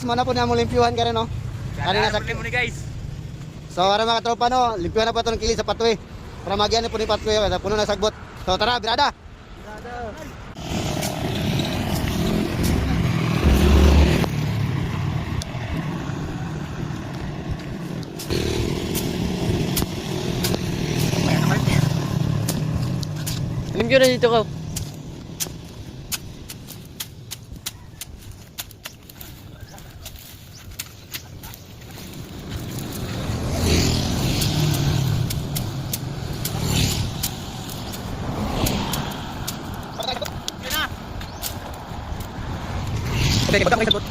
Muna po na mo limpyuhan ka rin, no? Kanina sa mo ni guys. So, para mga tropa, no? Limpyuhan na po itong kili sa patwe. Para magyan po ni patwe, kasi puno na sagbot. So, tara, birada! Limpyo na dito ko. Okay, batang may sagot.